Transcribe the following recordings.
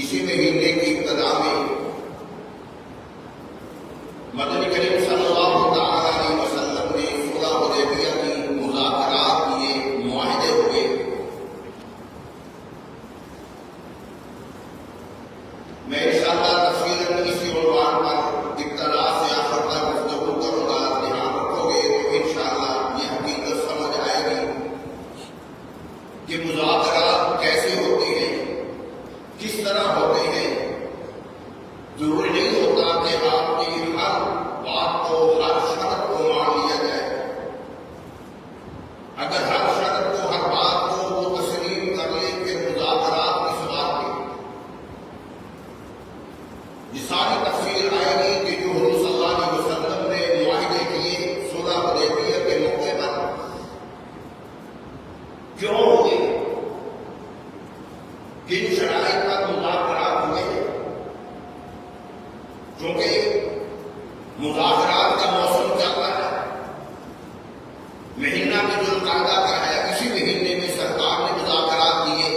इसी महीने की इब्तिदा में मदनी करीम सल्लल्लाहु अलैहि वसल्लम ने सुलह हुदैबिया की मुज़ाकरात किए, मुआहिदे हुए। मैं इंशाअल्लाह तफसीलन इसी उन्वान पर इब्तिदा से आखिर तक गुफ्तगू करूंगा। ध्यान रखोगे तो इंशाअल्लाह ये हकीकत समझ आएगी कि मुज़ाकरात कैसे होते हैं, किस तरह होते हैं। जरूरी नहीं होता कि आपकी हर बात को, हर शर्त को मान लिया जाए। अगर हर शर्त को, हर बात को वो तस्लीम कर ले, फिर मुज़ाकरात किस बात के। ये सारी तफसील आएगी कि जो हुज़ूर सल्लल्लाहु अलैहि वसल्लम ने मुआहिदे किए सुलह हुदैबिया के मौके पर क्यों हुए, किन शराइत पर मुज़ाकरात हुए। क्योंकि मुज़ाकरात का मौसम चल रहा है, महीना भी ज़ुल्क़अदा का है। इसी महीने में सरकार ने मुज़ाकरात किए।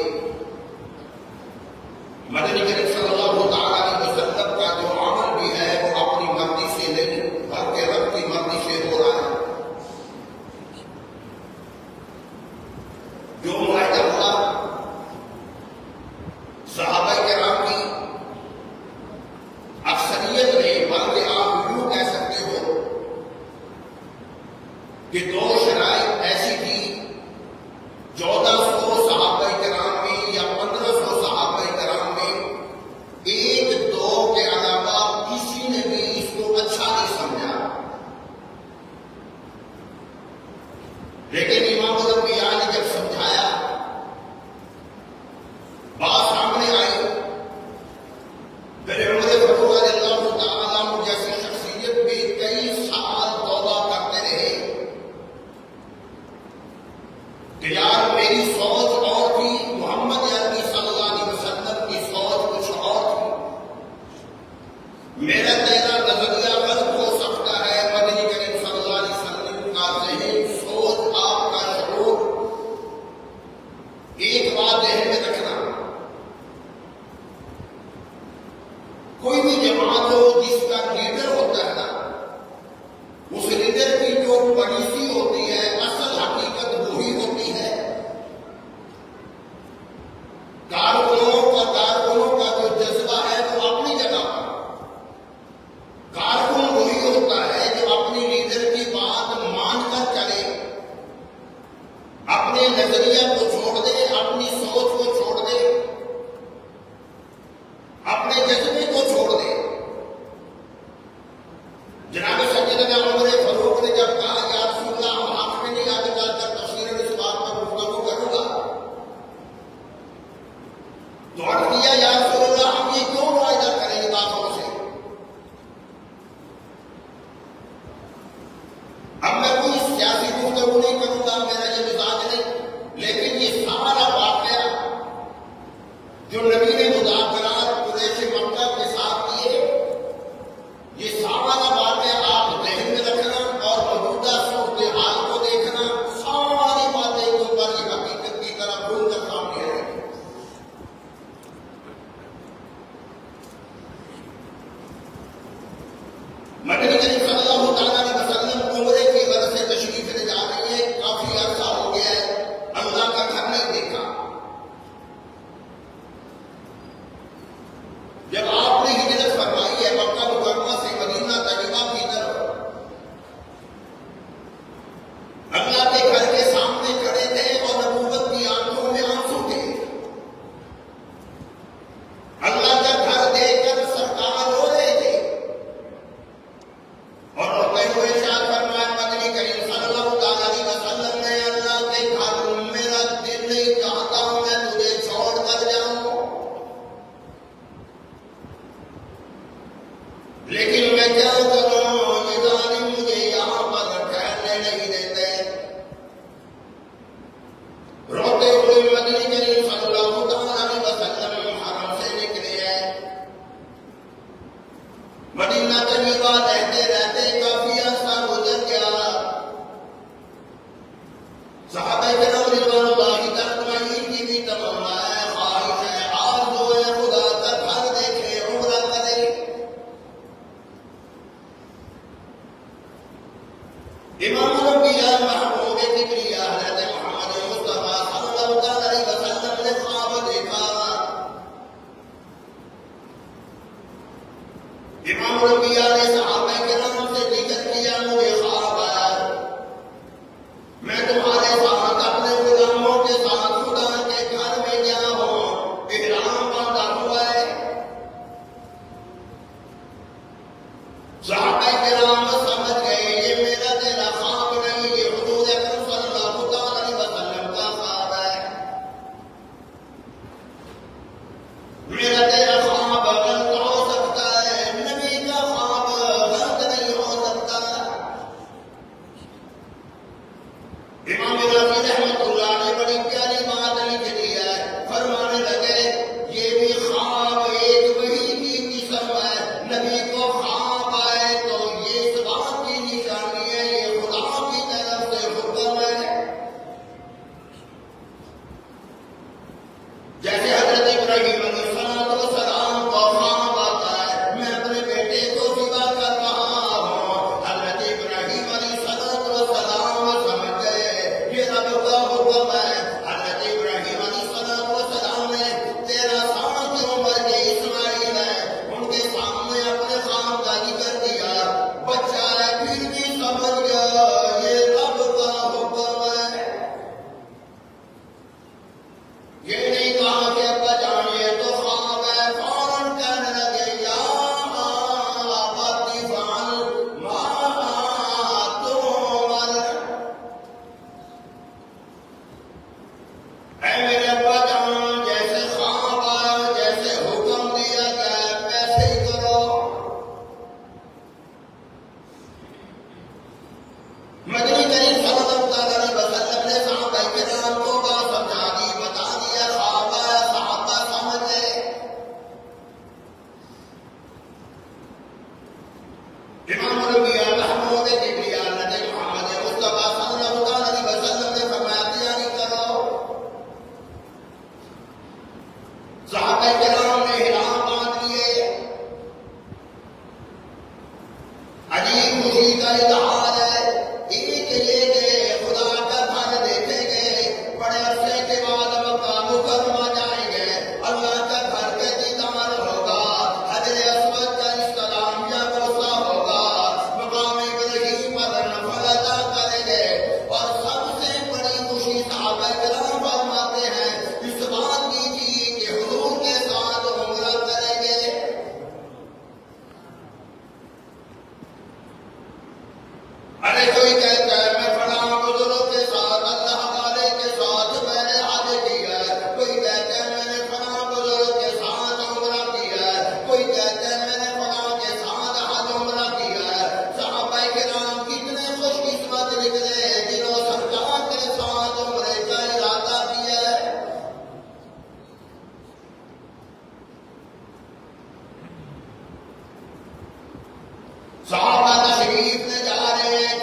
मदनी करीम सल्लल्लाहु अलैहि वसल्लम का जो अमल भी है वो अपनी मर्जी से नहीं, बल्कि रब की मर्जी से हो रहा है। जो मुआहिदा हुआ सहाबा-ए-किराम की अक्सरियत ने, बल्कि आप यूं कह सकते हो कि दो शराइत ऐसी थी, 1400 सहाबा-ए-किराम में या 1500 सहाबा-ए-किराम में मेरा तेरा नजरिया गलत हो सकता है, मदनी करीम सल्लल्लाहु अलैहि वसल्लम का ज़हन, सोच, आपका शऊर। एक बात ज़हन में रखना, कोई भी जमात हो जिसका लीडर होता है ना, उस लीडर की जो पॉलिसी होती है, असल हकीकत वही होती है। कारकुनों का जो जज्बा है वो अपनी जगह पर, कारकुन वही होता है जो अपनी लीडर की बात मानकर चले, अपने नजरिया को छोड़ दे, अपनी सोच को छोड़ दे, अपने जज्बे को छोड़ दे। जनाब सैयदना उमर फारूक ने जब कहा या रसूलल्लाह, हम हाथ में नहीं आगे जाकर तफसीरन इस बात पर गुफ्तगू करूंगा, तो अर्ज किया या रसूलल्लाह, हम ये क्यों वायदा करें बातों से? अब मैं कोई सियासी गुफ्तगू नहीं करूंगा, मेरा ये मिजाज नहीं, लेकिन ये सारा वाकया जो नबी ने मुज़ाकरात कुरैश मक्का के साथ किए, ये सारा वाकया आप ज़हन में रखना और मौजूदा सूरत हाल को देखना, सारी बातें के ऊपर ये हकीकत की तरह खुलकर सामने आएगी। मदनी करीम सल्लल्लाहु अलैहि वसल्लम उम्रे की गरज से तशरीफ ले जा रही है, काफी अरसा हो गया है, अल्लाह का घर नहीं देखा। जब आपने हिजरत फरमाई है मक्का मुकर्रमा से मदीना तैयबा की तरफ, अल्लाह के घर के सामने खड़े थे और नबूवत की आंखों में आंसू थे। अल्लाह का घर देखकर सरकार रो रहे थे और रोते हुए इरशाद फरमाया मदनी करीम सल्लल्लाहु अलैहि वसल्लम ने, अल्लाह के घर मेरा दिल नहीं चाहता मैं तुझे छोड़ कर जाऊं, लेकिन मैं क्या करूं, ये जालिम मुझे यहां पर ठहरने नहीं देते। रोते हुए मदनी करीम सल्लल्लाहु अलैहि वसल्लम हरम से निकले हैं। मदीना तैयबा रहते रहते काफी अरसा गुजर गया। सहाबा किराम रिज़वानुल्लाहि तआला की भी तमन्ना है, ख्वाहिश है, आरज़ू है, खुदा का घर देखे, उम्रा करे। इमाम अंबिया महबूब किबरिया हज़रत मोहम्मद मुस्तफा सल्लल्लाहु अलैहि वसल्लम ने ख्वाब देखा। इमाम अंबिया ने सहाबा किराम से जिक्र किया, मुझे ख्वाब आया, मैं तुम्हारे साथ अपने गुलामों के साथ खुदा के घर में गया हूं, इहराम बांधा हुआ है। सहाबा किराम समझ गए ये मेरा तेरा ख्वाब नहीं, ये हुजूर अकरम सल्लल्लाहु अलैहि वसल्लम का ख्वाब है। मेरा तेरा ख्वाब गलत हो सकता है, नबी का ख्वाब गलत नहीं हो सकता।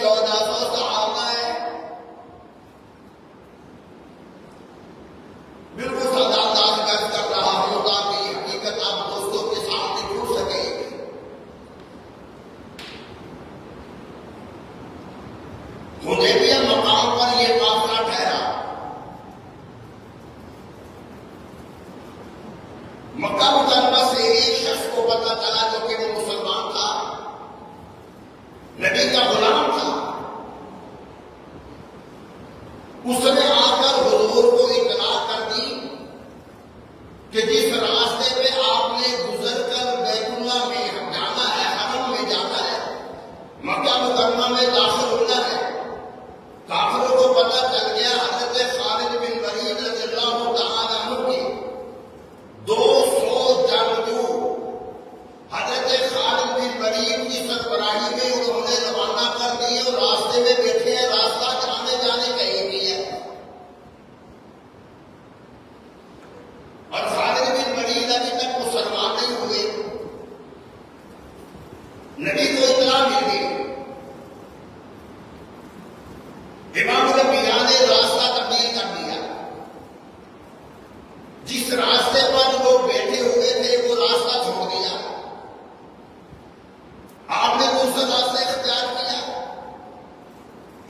1400 सहाबा है, बिल्कुल सादा अंदाज व्यक्त कर रहा हूं ताकि हकीकत आप दोस्तों के सामने जुड़ सके। हुदैबिया मकाम पर यह काफिला ठहरा। मक्का मुकर्रमा से एक शख्स को पता चला जो कि वो मुसलमान था, नबी का गुलाम था। उसने आकर हुजूर को इत्तला कर दी कि जिस रास्ते पे आपने गुजर कर बैतुल्लाह में जाना है, हरम में जाना है, मक्का मुकर्रमा में दाखिल होना है, काफिरों को पता चल गया हजरत खालिद बिन वलीद रज़ियल्लाहु तआला अन्हु की 200 जंगजू हजरत खालिद बिन वलीद की सरबराही में उन्होंने रवाना कर दिए और रास्ते में बैठे हैं, रास्ता आने जाने का एक ही है। और खालिद बिन वलीद अभी तक मुसलमान नहीं हुए। नबी को इत्तला मिल गई, इमामुल अंबिया ने रास्ता तब्दील कर दिया। जिस रास्ते पर वो बैठे हुए थे वो रास्ता छोड़ दिया, आपने दूसरा रास्ता इख्तियार किया।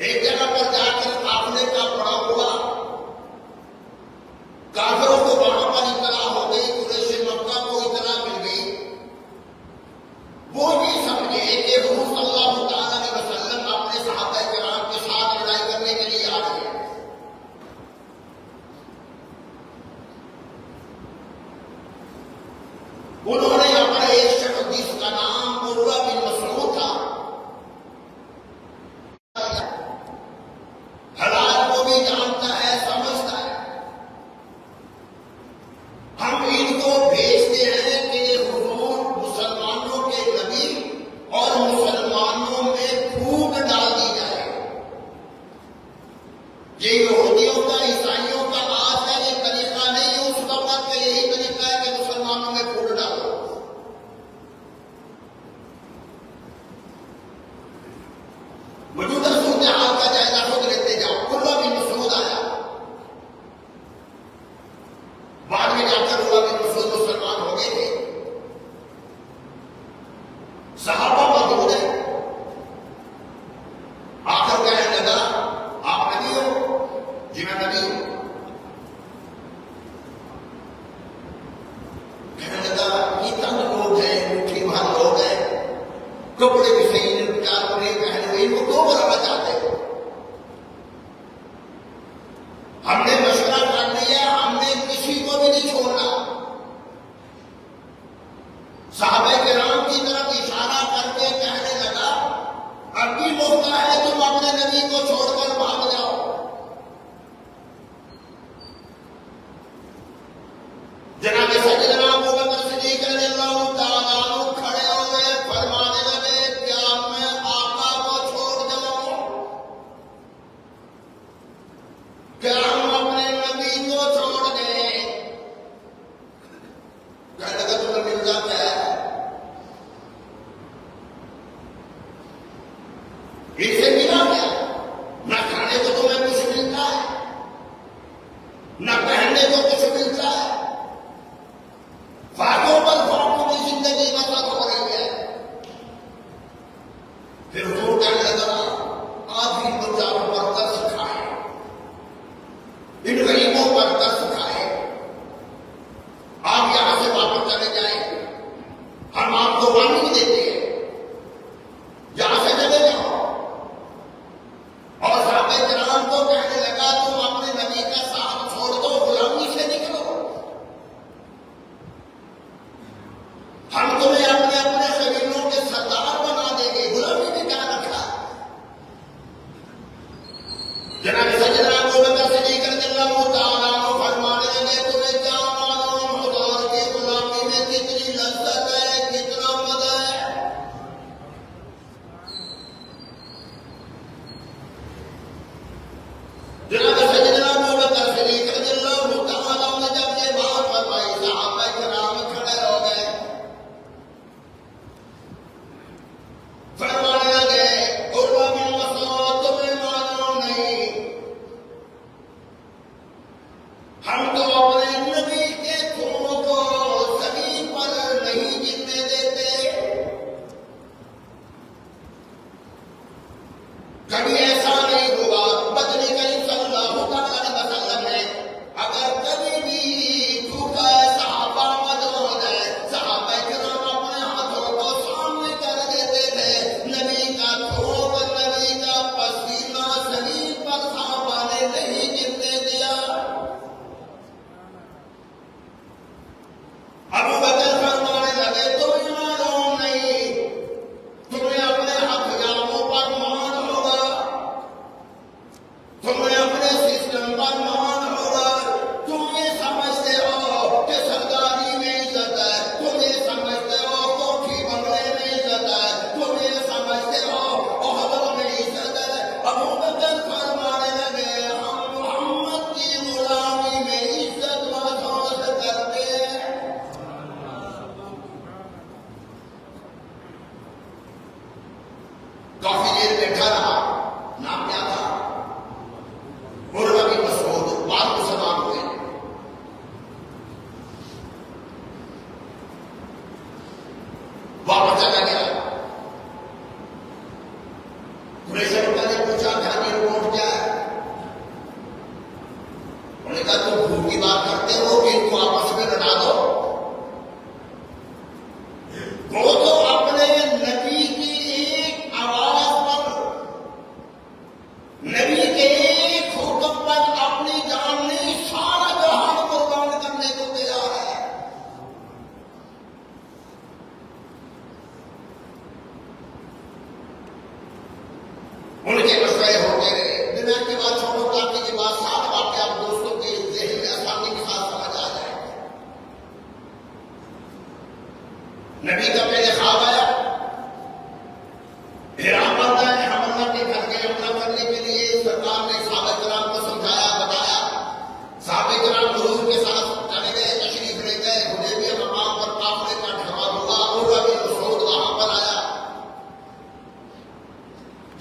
एक जगह पर जाकर काफिले का पड़ा हुआ, काफिरों को वहां पर इत्तला हो गई, कुरैश मक्का को इत्तला मिल गई। वो भी समझे कि हुजूर सल्लल्लाहु अलैहि वसल्लम अपने सहाबा किराम के साथ लड़ाई करने के लिए आ रहे हैं। उन्होंने अपने एक शख्स जिसका नाम उर्वा बिन मसऊद था, हालात को भी जानता है, समझता है, हम इनको भेजते हैं कि हुजूर मुसलमानों के नबी और मुसलमानों में फूट डाल दी जाए। ये यहूदियों का, ईसाइयों का आज का ये तरीका नहीं है, उस वक्त का यही तरीका है कि मुसलमानों में फूट डालो। मौजूदा सूरत हाल का जायजा खुद लेते जाओ। उर्वा बिन मसऊद आया, बाद में जाकर उर्वा बिन मसऊद मुसलमान हो गए थे। सहाबा मौजूद है, आकर कहने लगा आप नबी हो? जी मैं नबी हूं। कहने लगा ये तंग लोग हैं, मुट्ठी भर लोग हैं, कपड़े भी सही चार कपड़े पहने हुए, इनको दो बराबर चाहते हो। हमने मशवरा कर लिया, हमने किसी को भी नहीं छोड़ना। सहाबा किराम की तरफ इशारा करके कहने लगा अभी मौका है, तुम अपने नबी को छोड़कर भाग जाओ। जनाब सैयदना अबू बकर सिद्दीक रज़ियल्लाहु तआला अन्हु खड़े हो गए, फरमाने लगे क्या मैं आका को छोड़ जाऊं? क्या हम अपने नबी को छोड़ दें? कहने लगा तुम्हें मिल जाता है, इनसे मिला क्या? ना खाने को तो वापस चला गया। कुरैश मक्का ने पूछा धानी रिपोर्ट क्या है? उन्होंने कहा तुम भूख की बात करते हो कि इनको आपस में लड़ा दो। वो तो अपने नबी की एक आवाज पर, नबी के एक हुक्म पर अपनी जान नहीं सारा जहान कुर्बान करने को तैयार है। उनके मसले होते रहे। दुनिया की बात छोड़ो, ताकि ये बात साफ बात आप दोस्तों के ज़हन में आसानी के साथ समझ आ जाए। नबी का पहले ख्वाब आया, फिर आप आता है हमला के घर गए हमला करने के लिए। सरकार ने साहबे किराम को समझाया बताया। साहबे किराम हुजूर के साथ चले गए, तशरीफ ले गए। हुदैबिया मकाम पर काफिले का ठहराव हुआ। उर्वा बिन मसूद वहां पर आया।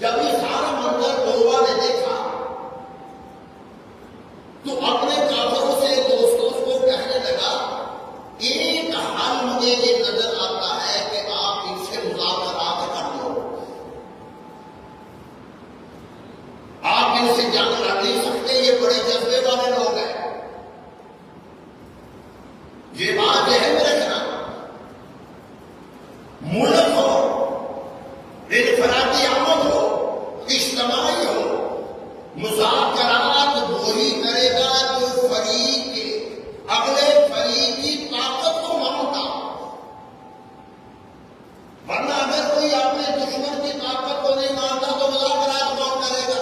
जब ये सारा मंजर उर्वा ने देखा तो अपने काफिरों से दोस्तों को कहने लगा, एक हाल मुझे ये नजर आता है कि आप इनसे मुज़ाकरात कर लो। आप इनसे जंग लड़ नहीं सकते, ये बड़े जज्बे वाले लोग हैं। ये बात ज़हन में रखना। मुल्क हो, इनफरादी आमद हो, इज्तिमाई हो, मुज़ाकरात वही करेगा जो फरीक अगले फरीक की ताकत को मानता। वरना अगर कोई अपने दुश्मन की ताकत को नहीं मानता तो मुज़ाकरात कौन करेगा?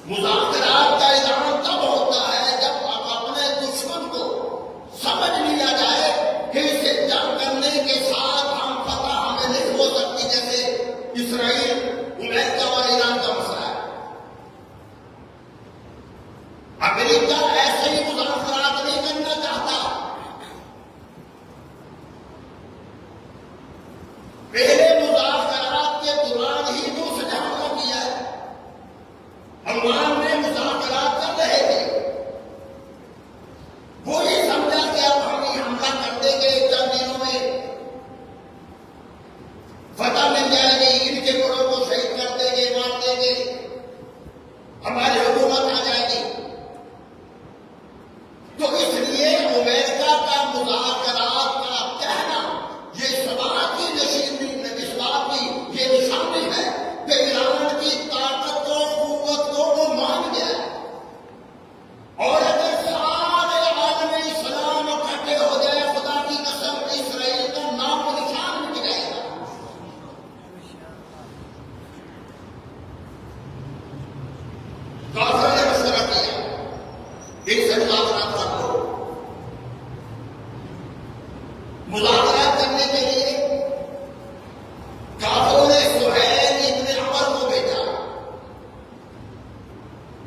मुज़ाकरात का ऐलान तब होता है जब अपने दुश्मन को समझ लिया जाए कि इसे जंग करने के साथ हम फतह हमें नहीं हो सकती। जैसे इसराइल अमेरिका और ईरान का मसला है। अमेरिका ऐसे ही मुज़ाकरात नहीं करना चाहता। पहले मुज़ाकरात के दौरान ही तो उसने हमला किया है। अफगान में मुज़ाकरात कर रहे थे, वो ये समझा कि अब हम ही हमला कर देंगे, चंद दिनों में फतह मिल जाएगी, इनके बड़ों को शहीद कर देंगे, मार देंगे, हमारी हुकूमत आ जाएगी। तो इसलिए अमेरिका का मुज़ाकरात का कहना ये इस बात की ये निशानी है कि ईरान की ताकत और कुव्वत को वो मान गया। और अगर सारे आलम इस्लाम इकट्ठे हो जाए, खुदा की कसम, इसराइल का नाम निशान मिट जाएगा। काफिर ने मशवरा किया, इनसे मुज़ाकरात कर लो। मुज़ाकरात करने के लिए काफिरों ने सुहैल इब्न अमर को भेजा।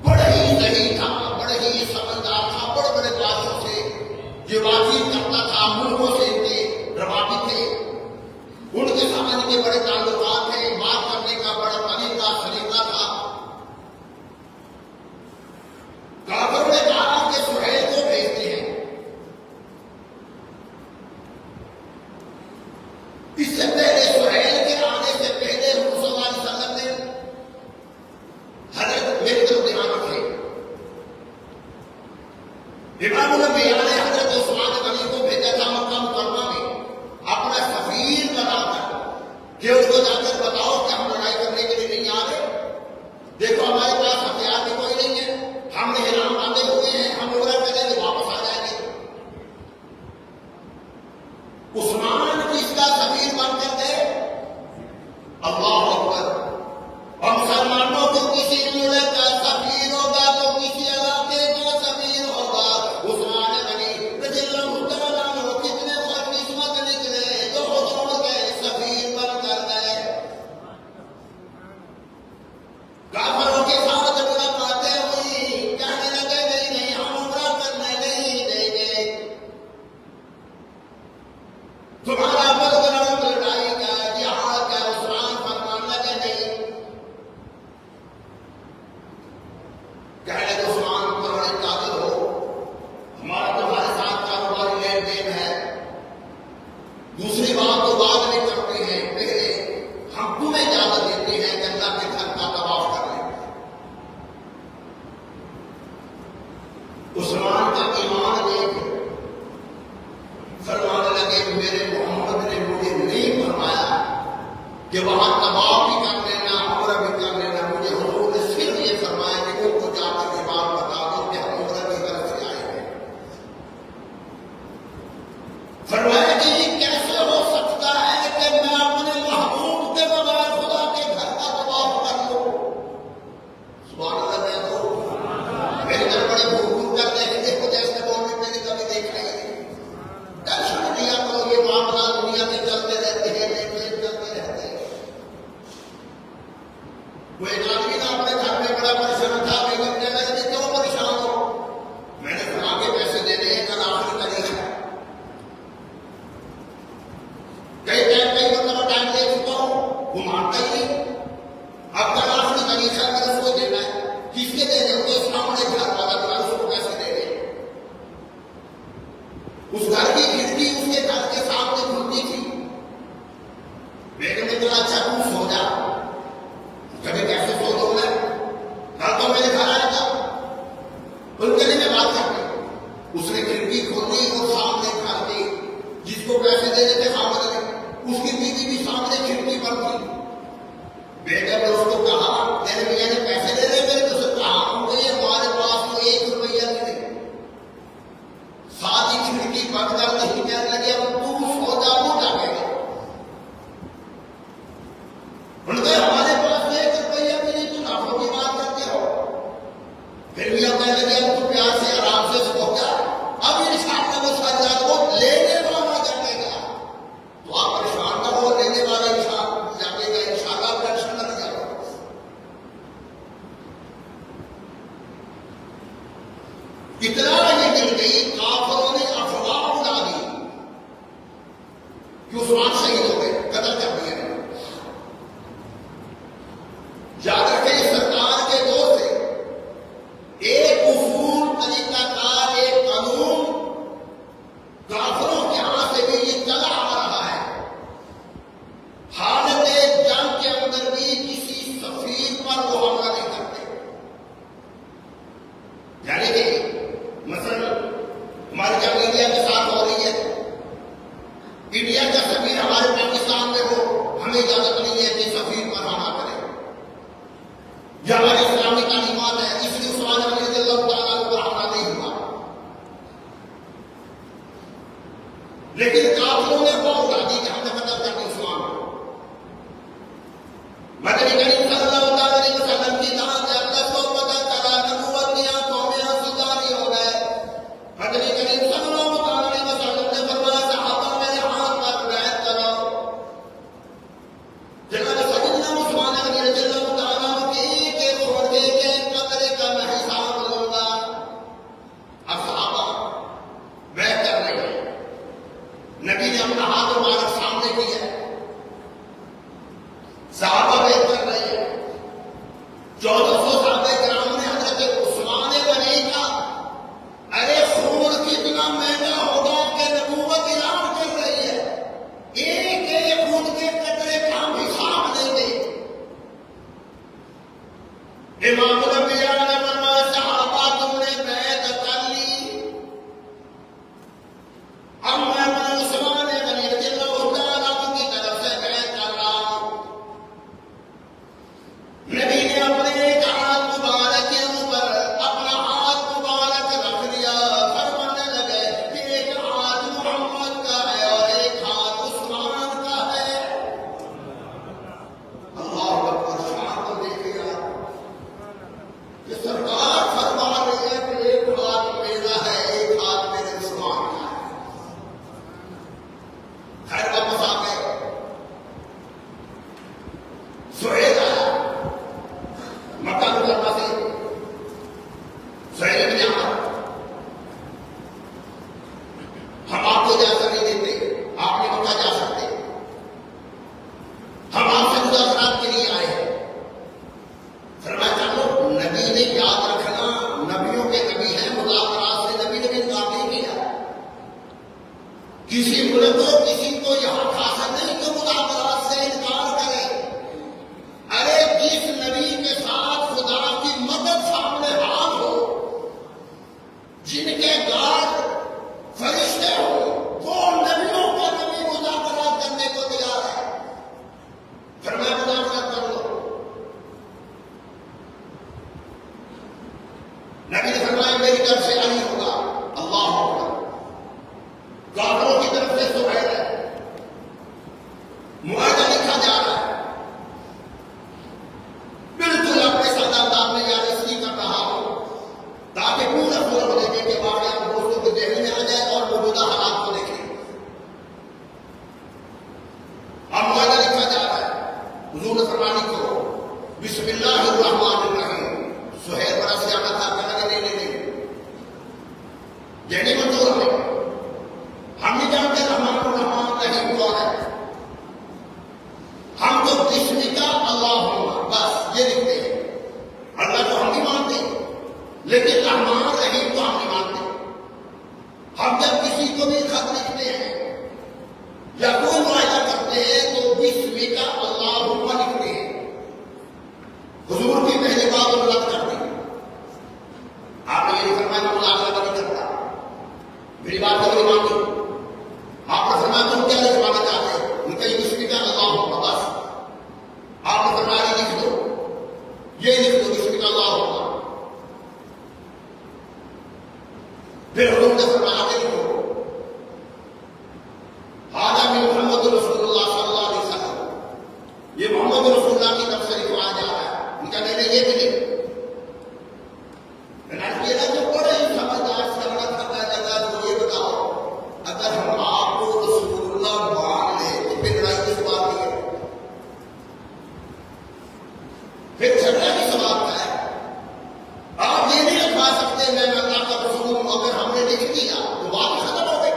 बड़े ही सही था, बड़े ही समझदार था, बड़े बड़े बादशाहों से ये बातचीत करता था, मुल्कों से इनके रवाबी थे, उनके साथ इनके बड़े ताल्लुकात थे, बात करने का बड़ा तरीका सलीका था। काफिरों ने कहा कि सुहैल को भेजते हैं। इससे पहले सुहैल के आने से पहले हुज़ूर सल्लल्लाहु अलैहि वसल्लम ने हजरत मेरे ध्यान रखे, इमामुल अंबिया ने हजरत उस्मान गनी को भेजा था मक्का मुकर्रमा में अपना सफीर बनाकर कि उनको जाकर बताओ कि हम लड़ाई करने के लिए नहीं आ रहे, देखो हमारे पास हथियार भी कोई नहीं है, हमने हिराम बांधे हुए हैं, हम उम्रा करेंगे वापस आ जाएंगे। उस्मान किसका सफीर बनकर गए? अल्लाह अकबर। और मुसलमानों को किसी मुल्क का सफीर होगा तो किसी इलाके का सफीर होगा। उस्मान गनी रज़ियल्लाहु तआला अन्हु कितने खुशकिस्मत निकले जो हुजूर के सफीर बनकर गए। काफिरों के साथ मुलाकातें हुई, कहने लगे नहीं हम उम्रा करने नहीं देंगे। दूसरी बात तो बाद में करते हैं, पहले हम तुम्हें इजाजत देते हैं कि अल्लाह के घर का तवाफ कर लें। उस्मान का ईमान देख फरमाने लगे, मेरे मोहम्मद ने मुझे नहीं फरमाया कि वहां तवाफ भी कर लेना, उम्रा भी कर लेना। मुझे हुजूर ने सिर्फ ये फरमाया कि उनको जाकर ये बात बता दो कि हम उम्रा की तरफ से आए हैं। फरमाया कि ये कैसे हो सकता है कि मैं अपने महबूब के बगैर खुदा के घर का तवाफ कर लूं। सुभान अल्लाह। मैं तो मेरे घर बड़े भूख कर देखते हो जैसे गवर्नमेंट मैंने कभी देखा ही नहीं। टेंशन लिया करो, ये मामला दुनिया में चलते रहते हैं, चलते रहते हैं। वो एक आदमी ना अपने घर में बड़ा परेशान था, बेगम ने कहा कि क्यों परेशान हो? मैंने फला के पैसे देने हैं, कल आखिरी तारीख है। कई मतलब टाइम दे चुका हूं, वो मानता ही नहीं। अब कल आखिरी तारीख है, अगर उसको देना है, किसके देने? उसके सामने घर वाला था, उसको पैसे देने। उस घर की खिड़की उसके घर के सामने खुलती थी। बेगम ने कहा अच्छा तू सो जा। कभी कैसे सो दो मैं? कल तो मेरे घर आया था, उनके लिए मैं बात करती। उसने खिड़की खोली और सामने घर के जिसको पैसे देने थे सामने, उसकी बीवी भी सामने खिड़की पर थी। बेगम ने उसको कहा तेरे भैया ने पैसे दे रहे मेरे को? कहा हमारे पास तो 1 रुपया नहीं। साथ ही खिड़की बंद कर दी, कहने लगे अब तू सो जा, वो जागेगा। उनके हमारे पास 1 रुपया भी नहीं, तू लाखों की बात करते हो। फिर भी अब कहने लगे अब तू प्यार से आराम से सो जा। अब इंशाअल्लाह वो सारी रात वो लेने वाला जागेगा। तो आप परेशान ना हो, लेने वाला इंसान जागेगा इंशाअल्लाह, टेंशन न लीजिएगा। इतना ये मिल गई, काफिरों ने अफवाह उड़ा दी कि उस्मान शहीद हो गए, कत्ल कर दिया। याद रखें सरकार के दौर से एक उसूल, तरीकाकार, एक कानून काफिरों के हाथ से भी ये चला आ रहा है। हालत जंग के अंदर भी किसी सफीर पर वो हमला नहीं करते। यानी कि मसलन हमारी जंग इंडिया के साथ हो रही है, इंडिया का सफीर हमारे पाकिस्तान में हो, हमें इजाजत नहीं है कि सफीर पर हमला करें। यह हमारी इस्लामी तालीमात है, इसलिए उस्मान रज़ियल्लाहु ताला अन्हु पर हमला नहीं हुआ। लेकिन काफिरों ने वो उड़ा दी कि हमने कत्ल कर दिया उस्मान को। मदनी करीम सल्लल्लाहु अलैहि वसल्लम की दान से अल्लाह को पता चला, नबूवत की आंखों में आंसू जारी हो गए। मदनी करीम सल्लल्लाहु अलैहि वसल्लम ने फरमाया सहाबा मेरे हाथ पर बैठ करो। जनाब सैयदना उस्मान रज़ियल्लाहु ताला के खोटे के कतरे का मैं हिसाब लूंगा। अब सहाबा बैठ कर रहे हैं, नबी ने अपना हाथ मुबारक सामने किया, किसी मुल्क को किसी को यह हासिल नहीं कि मुदावरात से इनकार करे। अरे जिस नबी के साथ खुदा की मदद सामने हाथ हो, जिनके गार्ड फरिश्ते हो, वो नबियों का नबी मुदावरात करने को तैयार है। फरमाया मुदावरात कर लो। नबी ने फरमाया मेरी तरफ से अली होगा, अल्लाह होगा, काफिरों की तरफ से सुहैल है। मुआहदा लिखा जा रहा है, बिल्कुल अपने सादा अंदाज में याद इसलिए कर रहा हूं ताकि पूरा होने के बाद आप दोस्तों के जहन में आ जाए और मौजूदा हालात को देखें। अब मुआहदा लिखा जा रहा है, हुजूर ने फरमानी करो बिस्मिल्लाहिर्रहमानिर्रहीम। सुहैल बड़ा सियाना था, कहने नहीं ये नहीं मंजूर हमें, हम नहीं जानते रहमान रहीम कौन है, हम तो बिस्मिका अल्लाहुम्मा बस ये लिखते हैं। अल्लाह को हम नहीं मानते, लेकिन रहमान रहीम को हम नहीं मानते। हम जब किसी को भी खत लिखते हैं या कोई मुआहदा करते हैं तो बिस्मिका अल्लाहुम्मा लिखते हैं। हुजूर की पहली बात और रद्द कर दी। आपने ये फरमाया मुलाज़ा नहीं करता, मेरी बात को नहीं मानती। आपने फरमाया तुम क्या लिखवाना चाहते हो, उनका ये बिस्मिका अल्लाहुम्मा बस। आपने फरमाया लिख दो, ये लिख दो बिस्मिका अल्लाहुम्मा। फिर हुजूर ने फरमाया लिखो हादा में मोहम्मद रसूलुल्लाह सल्लल्लाहु अलैहि वसल्लम, ये मोहम्मद रसूलुल्लाह की तरफ से लिखवाया जा रहा है। उनका कहना ये भी लिख। जो बड़े समझदार से मदद करना चाहता है तो ये बताओ, अगर हम आपको रसूलुल्लाह मान ले तो फिर लड़ाई किस बात की है, फिर झगड़ा की सवाल का है। आप ये नहीं लिखवा सकते मैं अल्लाह का रसूल हूं, अगर हमने लिख दिया तो बात खत्म हो गई।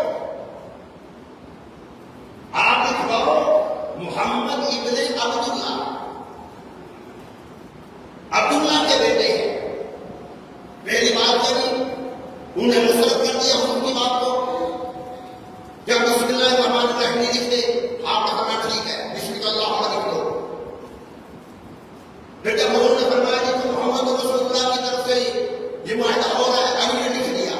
आप लिखवाओ मोहम्मद इब्ने अब्दुल्लाह, अब्दुल्लाह के बेटे हैं। पहली बात करी, उन्हें मुसरत कर दिया उनकी बात को, जब बिस्मिल्लाहिर्रहमानिर्रहीम लिख दे आपने कहा ठीक है बिस्मिल्लाह लिख दो। फिर जब उन्होंने फरमाया कि मोहम्मद रसूलुल्लाह की तरफ से ये मुआहदा हो रहा है, अली ने लिख दिया,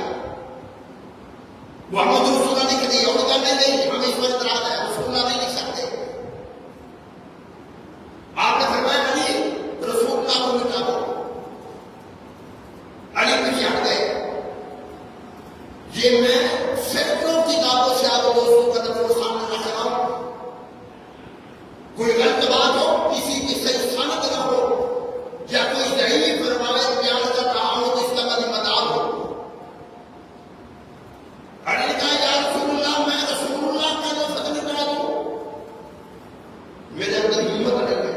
मोहम्मद रसूलुल्लाह लिख दिया। उन्होंने कहा नहीं हमें इस पर इतराज है, रसूलुल्लाह नहीं लिख सकते। आपने फरमाया अली रसूलुल्लाह को मिटा दो। अली पीछे हट गए। ये मैं सैकड़ों किताबों से आप दोस्तों का नजर सामने रख रहा हूं। कोई गलत बात हो, किसी की सही सनद न हो या कोई ज़ईफ़ रिवायत बयान कर रहा हो तो इसका जिम्मेदार हो। अली ने कहा या रसूलुल्लाह मैं रसूलुल्लाह का लफ्ज़ मिटा दूं, मेरे अंदर हिम्मत नहीं है,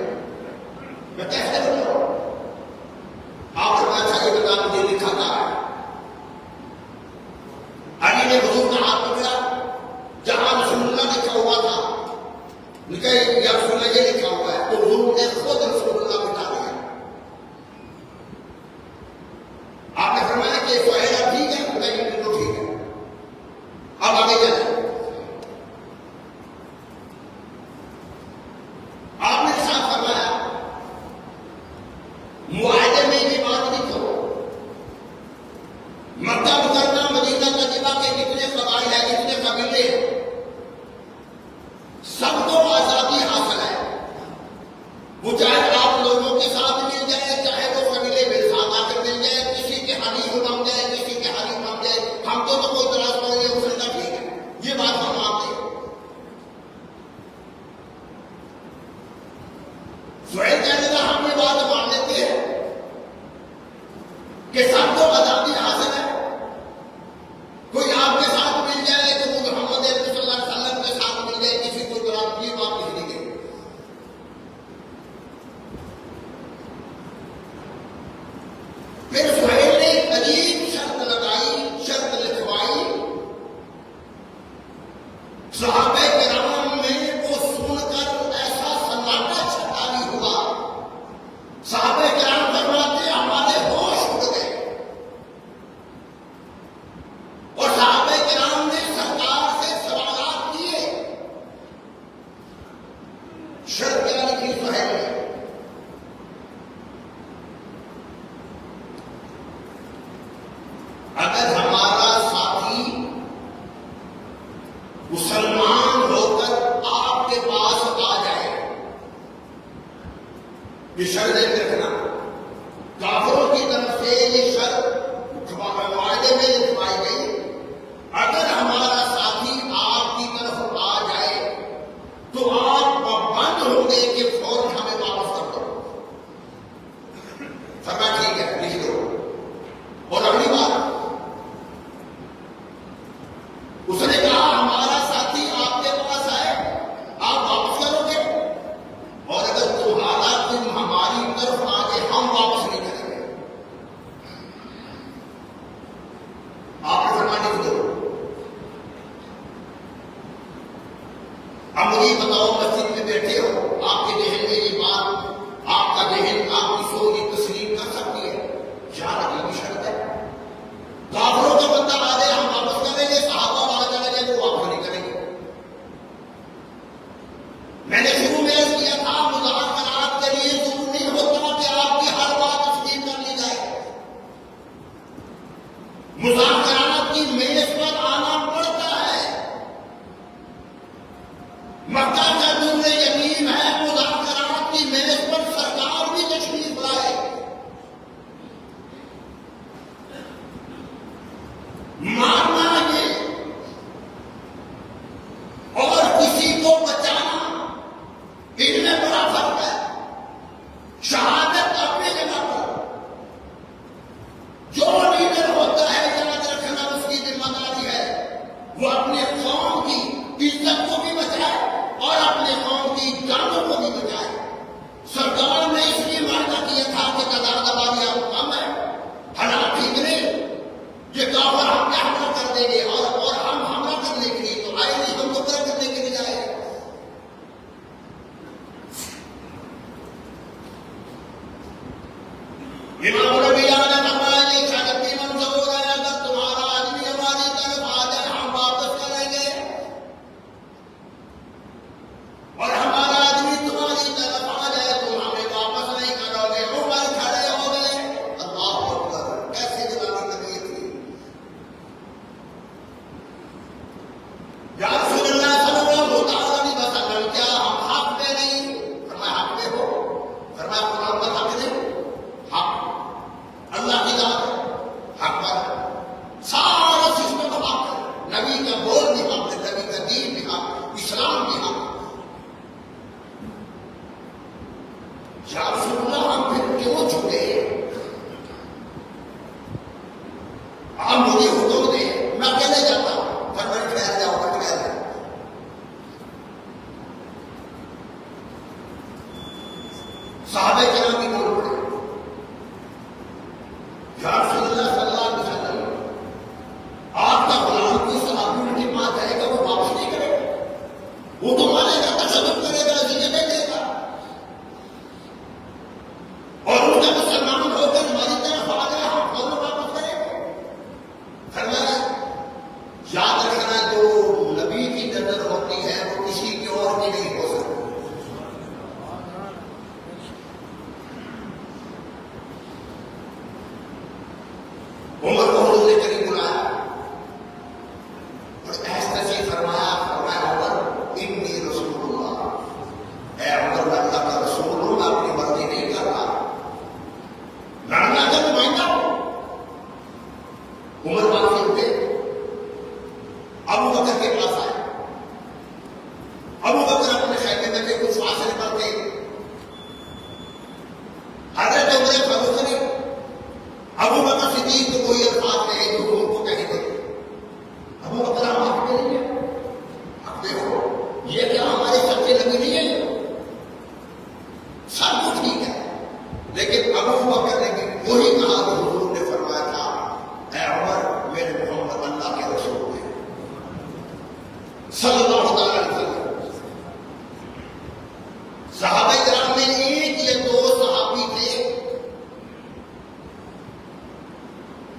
मैं कैसे बताऊं। आप फरमाया ये बता मुझे लिखा था। अली ने हुजूर का हाथ पकड़ा, जहां रसूलुल्लाह लिखा हुआ था, उनका या रसूलुल्लाह ये लिखा हुआ है, तो हुजूर ने खुद रसूलुल्लाह मिटा दिया। आपने फरमाया कि सुहैल ठीक है, उनका ये बिल्कुल ठीक है, अब आगे चले। आपने साथ फरमाया मुआहदे में ये बात लिखो, मक्का मुकर्रमा मदीना तैयबा के जितने कबाइल है, जितने कबीले हैं, सबको आजादी हासिल है। वो चाहे आप लोगों के साथ मिल जाए, चाहे वो कबीले मेरे साथ आकर मिल जाए, किसी के हनीफ बन जाए, किसी के हनीफ बन जाए, हमको तो कोई तलाश करेंगे उसने कहा ठीक है, ये बात हम मानते हैं। सुहैल कहने का हम ये बात मान लेते हैं कि सबको आजादी हासिल है। कोई आपके साथ मिल जाए तो वो मोहम्मद सल्लल्लाहु अलैहि वसल्लम के साथ मिल जाए, किसी को ये बात लिख दी गई। फिर सुहैल ने एक अजीब शर्त लगाई, शर्त लिखवाई। सहाबे किराम में वो सुनकर ऐसा सन्नाटा छटाई हुआ। सहाबे किराम फरमाते हमारे होश उड़ गए और सहाबे किराम ने सरकार से सवालात मुसलमान होकर आपके पास आ जाए, ये शर्त रखना। काफिरों की तरफ से ये शर्त वायदे में लिखवाई गई, अगर हमारा साथी आपकी तरफ आ जाए तो आप बंद होंगे कि फौरन हमें वापस कर दो। फरमा ठीक है, लिख दो। और अगली बात उसने कहा हमारा साथी आपके पास आए, आप वापस करोगे, और अगर तुम्हारा तुम हमारी तरफ आ गए हम वापस नहीं करेंगे। आपने फरमा लिख दो। अब मुझे बताओ, मस्जिद में बैठे हो, आपके जहन में ये बात, आपका जहन आपकी सोच ये तस्लीम कर सकती है, यार अगली शर्त है, काफिरों का बंदा आ जाए हम वापस करेंगे, साहबा आ जाएंगे वो वापस नहीं करेंगे। मैंने शुरू में अर्ज किया था, मुज़ाकरात के लिए जरूरी नहीं होता कि आपकी हर बात तस्लीम कर ली जाए। मुज़ाकरात की मेज पर आना पड़ता है। मक्का का दूर यकीन है, मुज़ाकरात की मेज पर सरकार भी तशरीफ लाए, मारना ये और किसी को बचाना, इनमें बड़ा फर्क है। शहादत अपनी जगह पर, जो लीडर होता है याद रखना उसकी जिम्मेदारी है, वो अपने कौम की इज्जत को भी बचाए और अपने कौम की जानों को भी बचाए। सरकार ने इसलिए वादा किया था कि तदादबारियां कम है, हालात ठीक नहीं, ये काफिर हम क्या हमला कर देंगे, और हम हमला करने के लिए तो आए नहीं, हमको तरह करने के लिए आए। इमाम नबी आने फरमाया ये शर्त भी मंजूर है, अगर तुम्हारा आदमी हमारी तरफ आ जाए हम वापस करेंगे, और हमारा आदमी तुम्हारी तरफ आ जाए तुम हमें वापस नहीं करोगे। उमर खड़े हो गए, अल्लाह अकबर, कैसी जवानी तबीयत थी। या रसूलुल्लाह सल्लल्लाहु अलैहि वसल्लम, क्या हम हक में नहीं? फरमाया हक में हो। फरमाया कुरान पर हक नहीं, हक अल्लाह की जात हक पर, सारा सिस्टम हक, नबी का बोल भी हक, नबी का दीन भी हक, इस्लाम भी हक। या रसूलुल्लाह हम फिर क्यों झुके? आप मुझे हुक्म दे, मैं अकेले जाता हूं। फरमाया ठहर जाओ, ठहर जाओ। साहबे किराम भी बोल पड़े, या रसूलुल्लाह सल्लल्लाहु अलैहि वसल्लम, आपका गुलाम कोई सहाबी की बात आएगा वो वापस नहीं करेगा, वो तो मानेगा, तशद्दुद करेगा, जिसे नहीं देगा, और उनका मुसलमान होकर हमारी तरफ आ गया हम फौरन वापस करेंगे। फरमाया याद रखना, जो नबी की नजर होती है वो किसी की और की नहीं हो सकती। उमर को हुजूर ने करीब बुलाया और ऐसा से फरमाया, उमर इन्नी रसूलुल्लाह, ऐ उमर मैं अल्लाह का रसूल हूं, मैं अपनी मर्जी नहीं कर रहा, मैं अल्लाह का नुमाइंदा हूं। उमर बात से उठे, अबू बकर के पास आए। अबू बकर अपने खैमे में थे, कुछ फासले पर थे। हजरत उमर फारूक ने अबू बकर सिद्दीक को कोई अल्फाज कहे जो उनको कहेंगे, अबू बकर हम हक में नहीं है, हक में हो, ये क्या हमारे सच्चे नबी नहीं है? सब कुछ ठीक है, लेकिन अबू बकर ने भी वही कहा जो हुजूर ने फरमाया था, ऐ उमर मेरे मोहम्मद अल्लाह के रसूल हैं सल्लल्लाहु अलैहि वसल्लम। सहाबा किराम में एक या दो सहाबी थे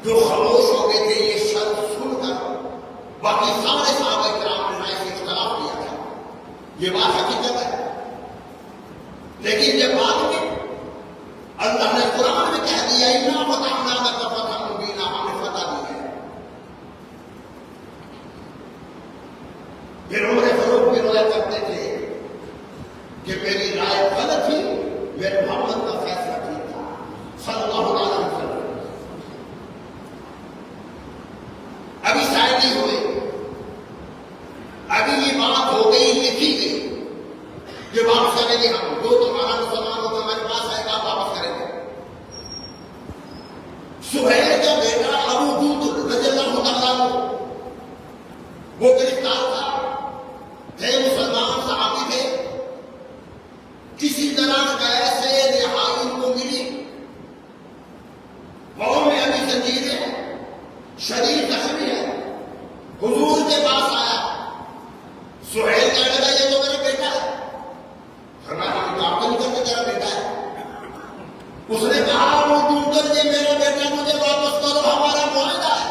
जो खामोश हो गए थे ये शर्त सुनकर, बाकी सारे सहाबा किराम ने राय से इख्तिलाफ किया था। ये बात हकीकत है, लेकिन ये बात में अल्लाह ने कुरान में कह दिया, इन्ना फतहना लका फतहन मुबीना, हमने फतह दी है। फिर उम्र फरूक भी रोया करते थे कि मेरी राय गलत थी, मेरे मोहम्मद का फैसला ठीक था सल्लल्लाहु अलैहि वसल्लम। अभी शायद नहीं हुए, अभी ये बात हो गई, लिखी गई कि वापस करेंगे हम, जो तुम्हारा मुसलमान होगा हमारे पास आएगा आप वापस करेंगे। सुहैल का बेटा अबू दूद रज़ियल्लाहु तआला अन्हु वो गिरफ्तार था, थे मुसलमान सहाबी थे, किसी तरह कैसे रिहाई उनको मिली, पांव में अभी जंजीरें हैं, शरीर जख्मी है, हुजूर के पास आया। सुहैल कहने लगा ये तो मेरा बेटा है। फरमाया काम तो नहीं करते, तेरा बेटा है। उसने कहा वो दूर ये मेरा बेटा, मुझे वापस करो, हमारा मुआहदा है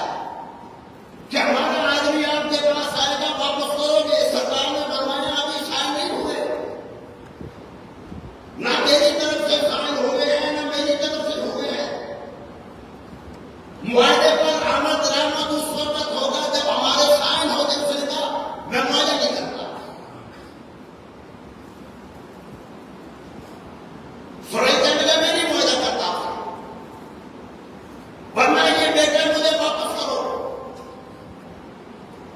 कि हमारा आदमी आपके पास आएगा, वापस करोगे। सरकार ने फरमाया अभी साइन नहीं हुए, ना तेरी तरफ से साइन हुए हैं ना मेरी तरफ से हुए हैं। मुआहदे पर आमद रहमत उस वक्त होगा जब हमारे साइन हो गए। उसने कहा मैं मुआहदा नहीं करता। सुहैल कहने लगा मैं नहीं मुआहदा करता, वरना ये बेटा मुझे वापस करो।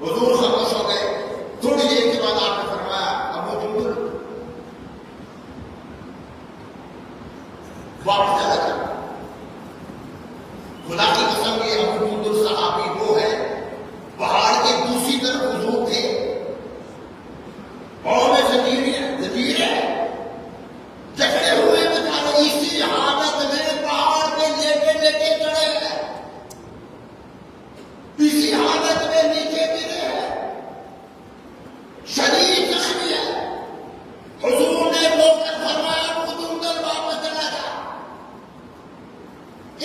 हुजूर खामोश हो गए। थोड़ी देर के बाद आपने फरमाया अबू जुंदुल वापस चला जा। खुदा की कसम ये अबू जुंदुल सहाबी वो है, पहाड़ के दूसरी तरफ हुजूर थे, पांव में जंजीरें जकड़े हुए बेचारे इसी हालत में पहाड़ पे लेटे चढ़े हैं, इसी हालत में नीचे गिरे हैं, शरीर जख्मी है। हुजूर ने रोककर फरमाया अबू वापस चला जा।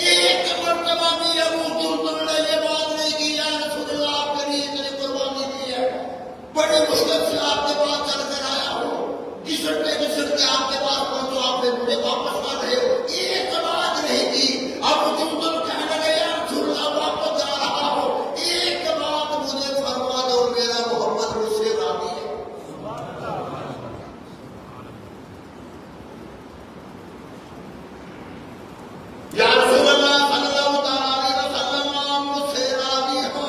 एक मरतबा भी अबू जुंदुल ने ये बात नहीं की या रसूलुल्लाह आपके लिए इतनी कुर्बानी दी है, बड़ी मुश्किल से आपके पास चल कर आया हूं, घिसटते आपके पास पहुंचो, आपने मुझे वापस कर रहे हो। एक बात नहीं की। अबू जुंदुल कहने लगे या रसूलुल्लाह वापस जा रहा हो, एक बात मुझे फरमा दो, मेरा मोहम्मद मुझसे राजी है। या रसूलुल्लाह सल्लल्लाहु अलैहि वसल्लम आप मुझसे राजी हो।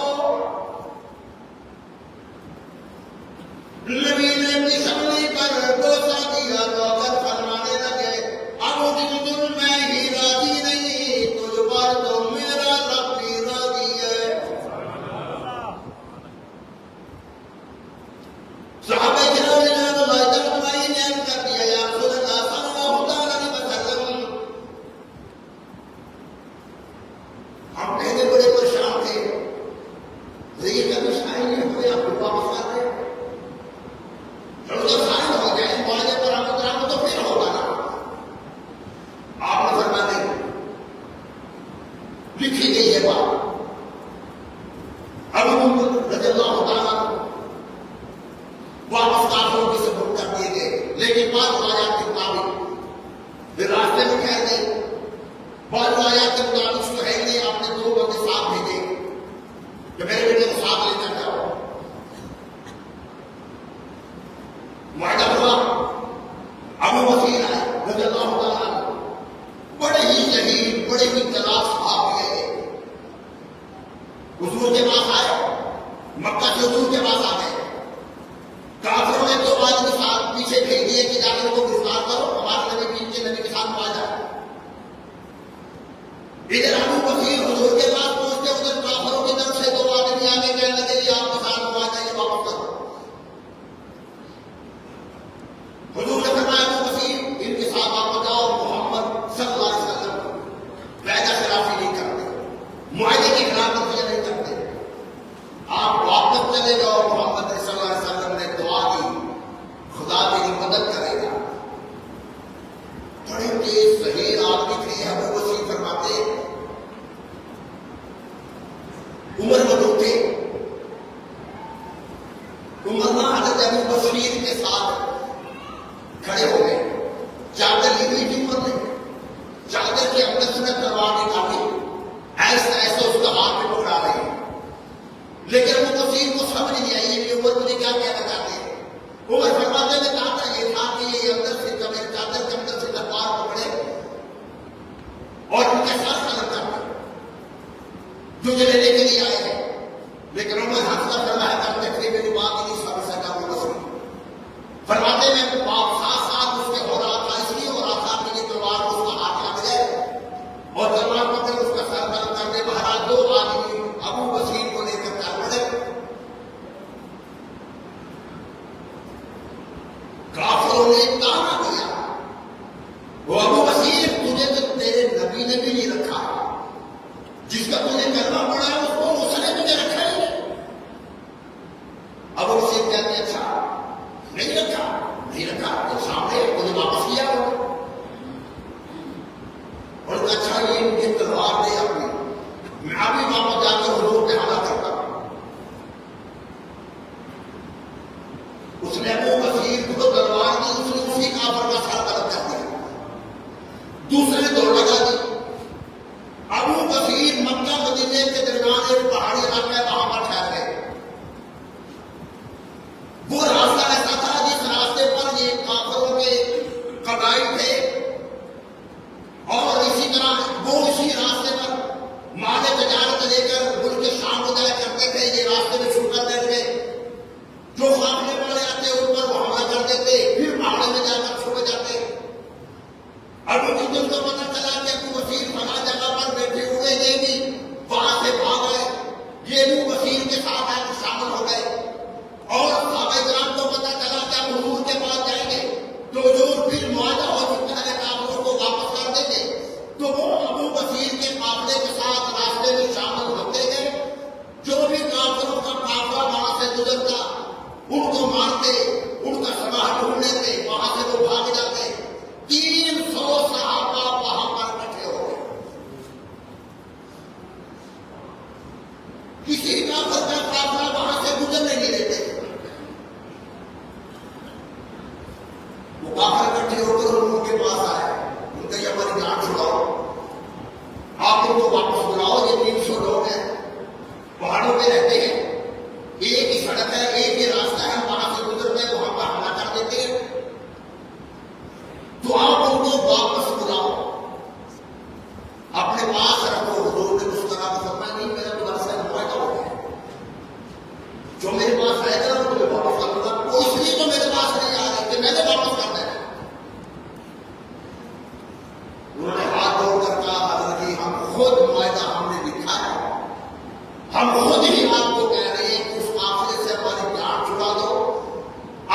नबी ने निशानी पर डोसा दिया, रोकर फरमाने लगे अबू जुंदुल मैं ही राजी नहीं, तुझ पर तो मेरा रब भी राजी है। सहाबा किराम ने कर दिया या रसूलुल्लाह सल्लल्लाहु अलैहि वसल्लम, हम पहले बड़े परेशान थे, लेकिन कभी साइन नहीं हुए, आप वापस कर रहे हो। साइन हो जाए मुआहदे पर आमद रहमत तो फिर होगा ना। आपने फरमाया नहीं, लिखी गई है बात। अबू जुंदुल रज़ियल्लाहु तआला वापस काफिरों के सबूत कर दिए गए, लेकिन बाद आयात के मुताबिक वे रास्ते में ठहर गए। बाद आयात के मुताबिक सुहैल ने अपने दो बंदे साथ भेजे कि मेरे बेटे को साथ लेकर जाओ। मुआहदा हुआ। अबू बसीर आए रज़ियल्लाहु तआला अन्हु, बड़े ही जहीद, बड़े ही तलाश सहाबी है। हुजूर के पास आए, मक्का से हुजूर के पास आ गए। काफिरों ने दो आदमी साथ पीछे भेज दिए कि जाकर उनको गिरफ्तार करो, हमारे नबी के साथ मुआहदा। इधर अबू बसीर हुजूर के पास पहुंचते, उधर काफिरों की तरफ से दो आदमी आगे कहने लगे ये आपके साथ मुआहदा, ये वापस करो। हुजूर ने फरमाया अबू बसीर इनके साथ आप बताओ, मोहम्मद सल्लल्लाहु अलैहि वसल्लम वायदा खिलाफी नहीं करते, मुआहदे की खिलाफ वर्जी नहीं करते, आप वापस चले जाओ। मोहम्मद सल्लल्लाहु अलैहि वसल्लम ने दुआ की, खुदा तेरी मदद करेगा। बड़े तेज सही आदमी थे अबू बसीर, फरमाते उमर मौजूद थे। उमर ना हजरत अबू बसीर के साथ खड़े हो गए। चादर ली हुई थी उमर ने, चादर के अंदर से तलवार निकाली, ऐसा ऐसा उसका हाथ में पकड़ा रही है। लेकिन अबू बसीर को समझ नहीं आई कि उमर मुझे क्या कहना चाहता उमर फरमाते में कहा था ये था कि ये अंदर से मेरे चादर के अंदर से तलवार पकड़े और उनके साथ खत्म कर दे तुझे लेने के लिए आए हैं। लेकिन उमर हंसकर फरमाया करते थे मेरी बात नहीं समझ सका वो मसला। फरमाते में बाप साथ साथ उसके हो रहा था, इसलिए हो रहा था कि ये तलवार उसका हाथ लग जाए और तलवार पकड़ उसका सर गलत कर दे। महाराज दो आदमी अबू बसीर को लेकर चल पड़े। काफिरों ने ताना दिया, वो अबू बसीर तुझे तो तेरे नबी ने भी नहीं रखा, जिसका तुझे करना पड़ा है उसको उसने तुझे रखा ही नहीं। अबू बसीर कहते अच्छा नहीं रखा, नहीं रखा तो सामने मुझे वापस किया हो और अच्छा ये तलवार दे अपनी, मैं अभी वापस जाकर हुजूर पे हमला करता। उसने अबू बसीर को तलवार दी, उसने उसी काफिर का सर गलत कर दिया, दूसरे दौड़ लगा दी। अबू बसीर मक्का मदीने के दरमियान एक पहाड़ी इलाका है, वहां पर ठहर गए। वो रास्ता ऐसा था जिस रास्ते पर ये काफिरों के कबाइल थे और इसी तरह वो इसी रास्ते पर माले तजारत लेकर मुल्क शाम को जाया करते थे। ये रास्ते में छुपकर बैठ गए, जो सामने वाले आते उन पर वो हमला कर देते, फिर पहाड़े में जाकर छुप जाते। अबू बसीर को पता चला कि अबू बसीर फला जगह पर बैठे हुए, ये भी वहां से भाग गए, ये अबू बसीर के साथ आकर शामिल हो गए और साहब को पता चला कि हम हुजूर के पास जाएंगे तो हुजूर फिर मुआहदा हो चुका है, काफिरों को वापस कर देंगे। तो वो अबू बसीर के काफिले के साथ रास्ते में शामिल होते गए। जो भी काफिरों का काफिला वहां से गुजरता उनको मारते, उनका समाह ढूंढ लेते, वहां से वो भाग जाते। 300 सहाबा वहां पर इकट्ठे हो गए, किसी काफिर का काफिला वहां से गुजरने नहीं देते। वो काफिर इकट्ठे होकर उनके पास आए, उनका ये हमारी जान छुड़ाओ, आप उनको वापस बुलाओ। ये 300 लोग हैं, पहाड़ों पे रहते हैं, एक ही सड़क है, एक ही रास्ता है, वहां से गुजर गए, वहां पर हमला कर देते हैं, तो आप उनको वापस बुलाओ, अपने पास रखो। हुजूर ने मुस्कुरा कर फरमाया नहीं, मेरा तुम्हारे साथ मुआहदा हो गया, जो मेरे पास आएगा ना तुम्हें वापस कर दूंगा। वो इसलिए तो मेरे पास नहीं आ रहे कि मैंने वापस कर देना। उन्होंने हाथ जोड़कर कहा हजरत जी हम खुद मुआहदा हमने लिखा है, हम खुद ही आपको कह रहे हैं कि उस काफिले से हमारी जान छुड़ा दो,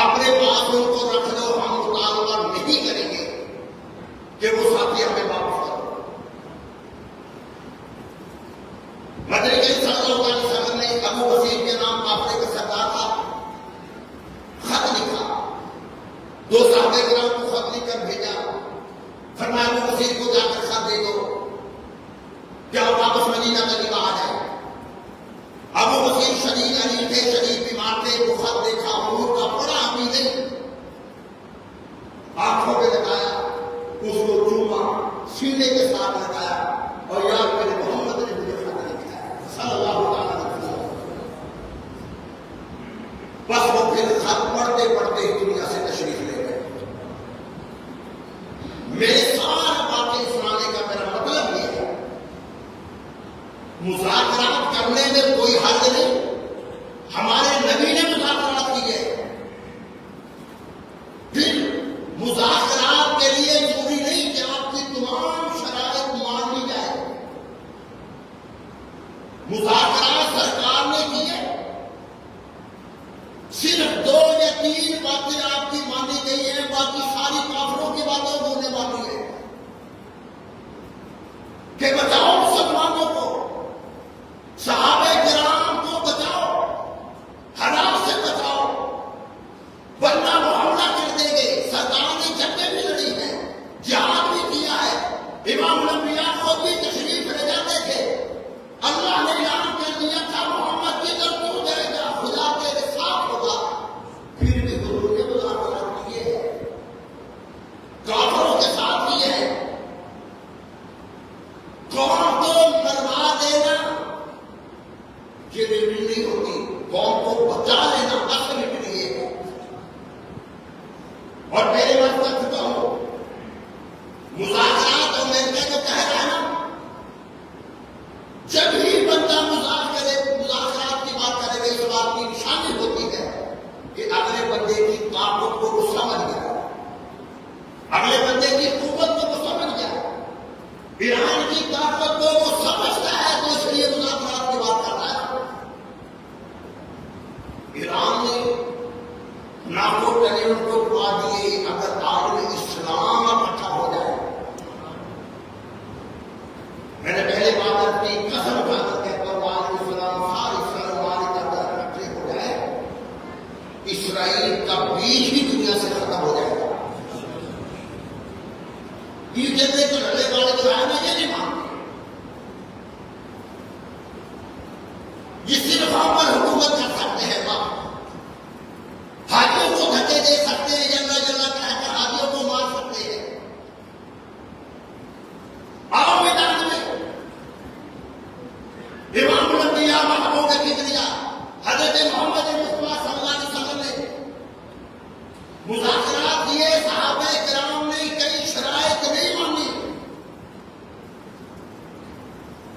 अपने पास उनको रख लो, हम मुतालबा नहीं करेंगे कि वो साथी हमें वापस करो। मदनी सल्लल्लाहु अलैहि वसल्लम ने अबू बसीर के नाम काफिले का सरदार था, खत लिखा, 2 साहबे किराम को खत लिखकर भेजा। फरमाया अबू बसीर को जाकर खत दे दो, क्या वापस मदीना तक आ जाए। अबू बसीर शरीर अली थे, शरीर बीमार थे, वो खत देखा, हुजूर का बड़ा अमीर है, आंखों पे लगाया, उसको चूमा, सीने के साथ लगाया और यार मेरे मोहम्मद ने मुझे खत लिखा है सल्लल्लाहु अलैहि वसल्लम। बस वो फिर खत पढ़ते पढ़ते ही दुनिया से तशरीफ ले गए। मेरे सारा बातें सुनाने का मेरा मतलब ये है, मुज़ाकरात करने में कोई हद नहीं, हमारे नबी ने मुज़ाकरात किए। फिर मुज़ाकरात के लिए जरूरी नहीं कि आपकी तमाम शराइत मान ली जाए। मुज़ाकरात सरकार ने किए, सिर्फ 2 या 3 बातें आपकी मानी गई है, बाकी सारी काफिरों की बातें उन्होंने मानी है कि बचाओ मुसलमानों को, सहाबे किराम को बचाओ, हराम से बचाओ, वरना वो हमला कर देंगे। सरकार ने जंगें भी लड़ी है, जिहाद भी किया है, इमाम अंबिया खुद भी तशरीफ ले जाते थे। अल्लाह ने ऐलान कर दिया था मोहम्मद की तरफ तू जाएगा, खुदा तेरे साथ होगा। फिर भी हुजूर ने मुज़ाकरात किए हैं, काफिरों के साथ किए हैं। कौम को मरवा देना ये नहीं होती, कौम को बचा लेना असल लिए है। और मेरे बात कर चुका हूं, मुज़ाकरात और अमेरिका जो कह रहा है ना, जब भी बंदा मुज़ाकरात की बात करेगा, इस बात की निशानी होती है कि अगले बंदे की ताकत को वो समझ गया, अगले बंदे की कुव्वत को वो समझ गया, ईरान की ताकत को वो समझता है, तो इसलिए मुज़ाकरात की बात करता है। ईरान ने नाको टने उनको डुबा दिए। अगर आलम इस्लाम इकट्ठा हो जाए, मैंने पहले बात की, कसम उठाकर कहता हूं, आलम इस्लाम सारे सलमान का दर इकट्ठे हो जाए, इसराइल का बीज ही दुनिया से खत्म हो जाएगा। ये जैसे तो लड़ने वाले जो है ना, ये नहीं मानते, ये सिर्फ हम पर हुकूमत कर सकते हैं, हाजियों को धक्के दे सकते हैं, जल्ला जल्ला कहकर हाजियों को मार सकते हैं। आओ मैदान में, इमामुल अंबिया महबूब किबरिया हजरत मोहम्मद मुस्तफा सल्लल्लाहु अलैहि वसल्लम ने मुज़ाकरात किए, सहाबा किराम ने कई शराइत नहीं मानी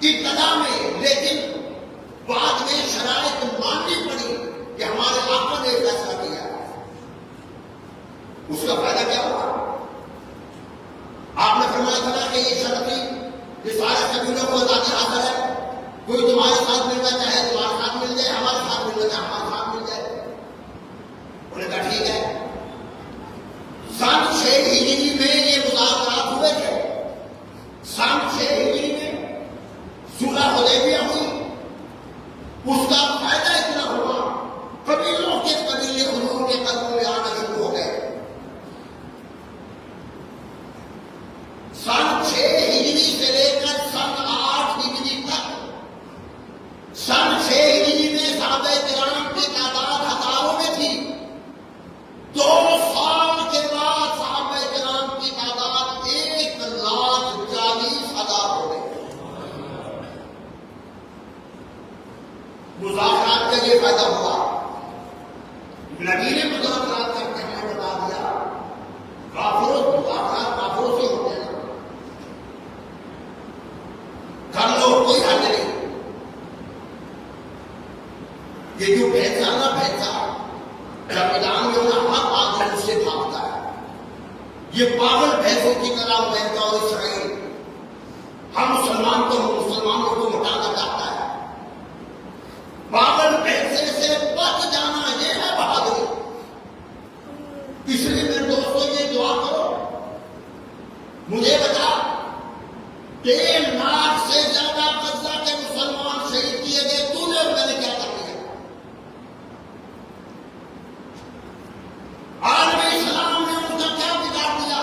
इब्तिदा में, लेकिन बाद में शराइत माननी पड़ी कि हमारे आका ने फैसला किया। उसका फायदा क्या होगा? आपने फरमाया था कि ये शर्त थी कि सारे कबीलों को आजादी हासिल है, कोई तुम्हारे साथ मिलना चाहे तुम्हारे साथ मिल जाए, हमारे साथ मिलना चाहे हमारे साथ मिल जाए। उन्होंने कहा ठीक है। सन 6 हिजरी में ये मुज़ाकरात हुए थे। सन 6 हिजरी में सुलह हुदैबिया हुई। उसका फायदा इतना हुआ, कबीलों के कबीले हुजूर के कदमों में आना शुरू हो गए। सन 6 हिजरी से लेकर सन 8 हिजरी तक, सन 6 हिजरी में सहाबा किराम की तादाद हजारों में थी। 2 साल के बाद सहाबा किराम की तादाद 1,40,000 हो गई। मुज़ाकरात का ये फायदा हुआ, नबी ने मुज़ाकरात करके हमें बता दिया, मुज़ाकरात काफिरों से होते हैं, कर लो कोई हल नहीं। ये जो भैंसा ना भैंसा जब मैदान में होना, हर पागल उससे भागता है। ये पागल भैंसों की तरह अमेरिका और इसराइल हम मुसलमानों को मिटाना चाहता है। पागल भैंसे से बच जाना, ये है बहादुरी। इसलिए मेरे दोस्तों ये दुआ करो, मुझे बता 1.5 लाख से ज्यादा गज़ा के मुसलमान शहीद किए गए, तूने और मैंने क्या कर दिया? आलम इस्लाम ने उनका क्या बिगाड़ दिया?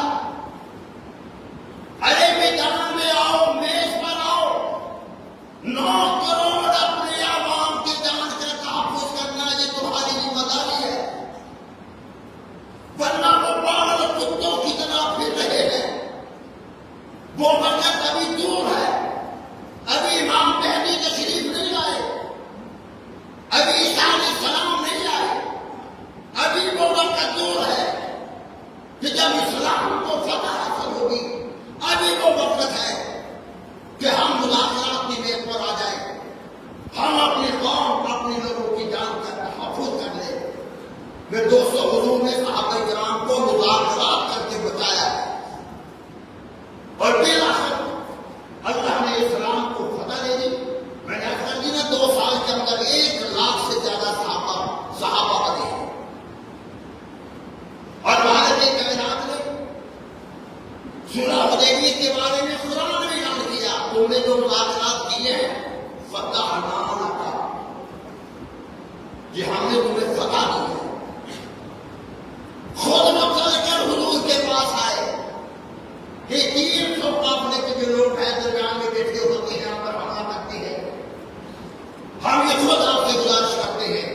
अरे मैदान में आओ, मेज पर आओ, 9 करोड़ अपने आवाम की जान का तहफ़्फ़ुज़ करना, ये तुम्हारी जिम्मेदारी है। वरना वो पागल कुत्तों की तरह फिर रहे हैं। वो वक्त अभी दूर है, अभी इमाम महदी तशरीफ नहीं लाए, अभी ईसा अलैहिस्सलाम नहीं आए, अभी वो वक्त दूर है कि जब इस्लाम को फतह हासिल होगी। अभी वो वक्त है कि हम मुज़ाकरात की मेज पर आ जाए, हम अपनी कौम, अपने लोगों की जान का तहफ़्फ़ुज़ कर ले। मेरे दोस्तों, हुजूर ने सहाबा किराम को मुज़ाकरात करके बचाया और बिलाखिर अल्लाह ने इस्लाम को फतह दे दी। मैंने अर्ज़ की ना, 2 साल के अंदर 1 लाख से ज्यादा सहाबा बने हैं। और भारत के कायनात ने सुलह हुदैबिया के बारे में कुरान में ऐलान किया, तुमने जो मुज़ाकरात किए हैं फतहना लका, ये हमने तुम्हें फतह दी है। खुद मक्का कर हुजूर के पास आए कि 300 काफिले के जो लोग हैं दरमियान में बैठे होते हैं, पर हमला करते हैं, हम ये खुद आपसे गुजारिश करते हैं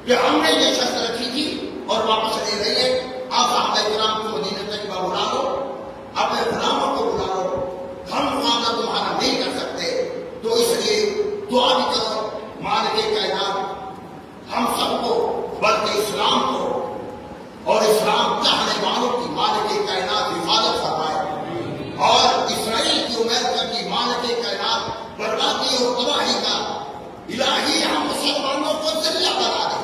कि हमने ये शर्त रखी थी और वापस ले रही है। आप सहाबा किराम को मदीना तैयबा बुला लो, अपने गुलामों को बुला लो, हम मुकाबला तुम्हारा नहीं कर सकते, तो इसलिए दुआ भी करो मालिक कायनात हम सबको, बल्कि इस्लाम को और इस्लाम चाहने वालों की मालिक कायनात हिफाजत फरमाए और इसराइल की उम्मीद का कि मालिक कायनात बर्बादी और तबाही का इलाही हम मुसलमानों को जरिया बना दे,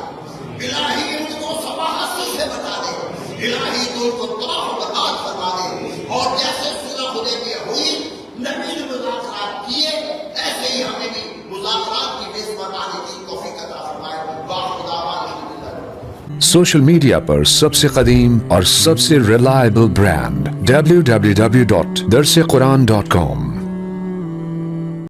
इलाही उनको सबाहत से बता दे, इलाही तो उनको तबाह बर्बाद फरमा दे। और जैसे सुलह हुदैबिया हुई, नबी ने मुज़ाकरात किए, ऐसे ही हमें भी मुज़ाकरात की मेज पर आने की तौफीक अता फरमाए। सोशल मीडिया पर सबसे कदीम और सबसे रिलायबल ब्रांड www.darsequran.com